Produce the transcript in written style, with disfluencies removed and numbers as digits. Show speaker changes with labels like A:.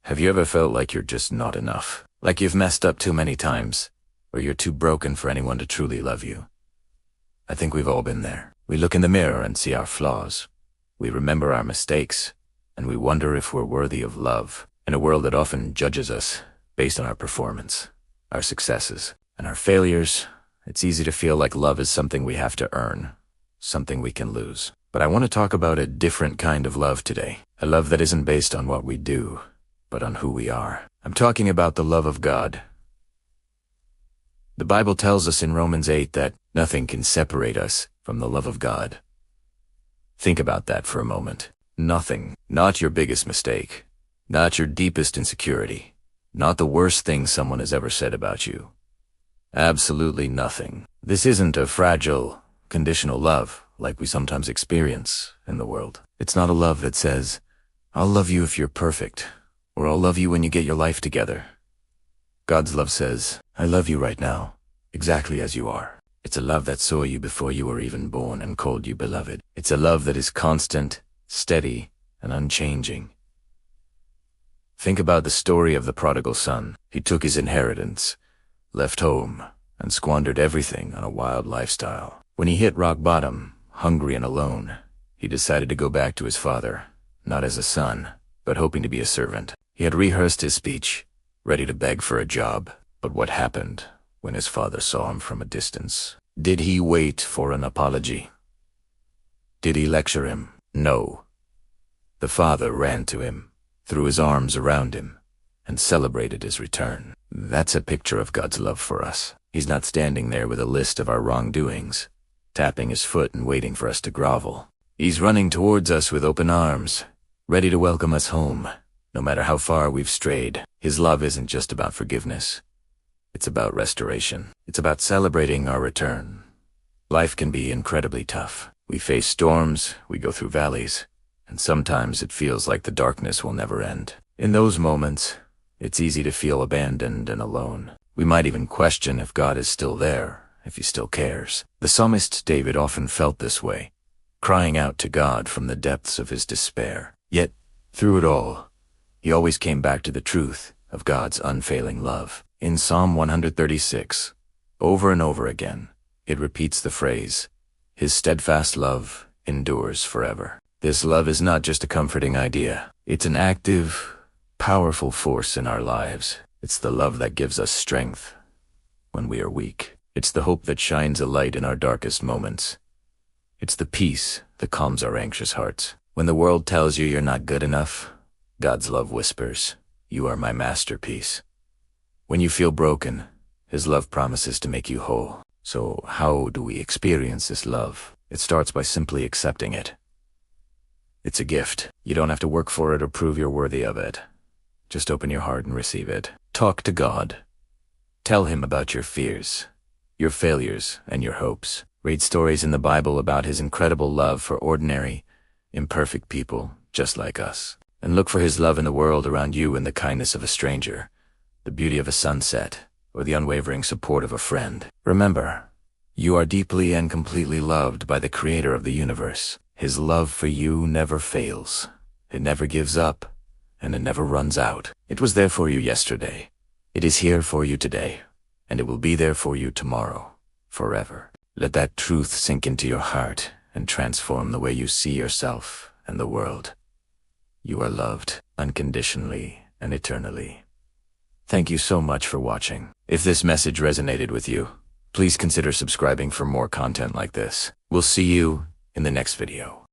A: Have you ever felt like you're just not enough? Like you've messed up too many times? Or you're too broken for anyone to truly love you? I think we've all been there. We look in the mirror and see our flaws. We remember our mistakes, and we wonder if we're worthy of love. In a world that often judges us based on our performance, our successes, and our failures, it's easy to feel like love is something we have to earn, something we can lose. But I want to talk about a different kind of love today. A love that isn't based on what we do, but on who we are. I'm talking about the love of God. The Bible tells us in Romans 8 that nothing can separate us from the love of God. Think about that for a moment. Nothing. Not your biggest mistake. Not your deepest insecurity. Not the worst thing someone has ever said about you. Absolutely nothing. This isn't a fragile, conditional love like we sometimes experience in the world. It's not a love that says, "I'll love you if you're perfect," or "I'll love you when you get your life together." God's love says, "I love you right now, exactly as you are." It's a love that saw you before you were even born and called you beloved. It's a love that is constant, steady, and unchanging. Think about the story of the prodigal son. He took his inheritance, left home, and squandered everything on a wild lifestyle. When he hit rock bottom, hungry and alone, he decided to go back to his father, not as a son, but hoping to be a servant. He had rehearsed his speech, ready to beg for a job. But what happened when his father saw him from a distance? Did he wait for an apology? Did he lecture him? No. The father ran to him, threw his arms around him, and celebrated his return. That's a picture of God's love for us. He's not standing there with a list of our wrongdoings, tapping his foot and waiting for us to grovel. He's running towards us with open arms, ready to welcome us home, no matter how far we've strayed. His love isn't just about forgiveness. It's about restoration. It's about celebrating our return. Life can be incredibly tough. We face storms, we go through valleys, and sometimes it feels like the darkness will never end. In those moments, it's easy to feel abandoned and alone. We might even question if God is still there, if he still cares. The psalmist David often felt this way, crying out to God from the depths of his despair. Yet, through it all, he always came back to the truth of God's unfailing love. In Psalm 136, over and over again, it repeats the phrase, "His steadfast love endures forever." This love is not just a comforting idea. It's an active, powerful force in our lives. It's the love that gives us strength when we are weak. It's the hope that shines a light in our darkest moments. It's the peace that calms our anxious hearts. When the world tells you you're not good enough, God's love whispers, "You are my masterpiece." When you feel broken, his love promises to make you whole. So how do we experience this love? It starts by simply accepting it. It's a gift. You don't have to work for it or prove you're worthy of it. Just open your heart and receive it. Talk to God. Tell him about your fears, your failures, and your hopes. Read stories in the Bible about his incredible love for ordinary, imperfect people just like us. And look for his love in the world around you in the kindness of a stranger, the beauty of a sunset, or the unwavering support of a friend. Remember, you are deeply and completely loved by the Creator of the universe. His love for you never fails. It never gives up, and it never runs out. It was there for you yesterday. It is here for you today, and it will be there for you tomorrow, forever. Let that truth sink into your heart and transform the way you see yourself and the world. You are loved unconditionally and eternally. Thank you so much for watching. If this message resonated with you, please consider subscribing for more content like this. We'll see you in the next video.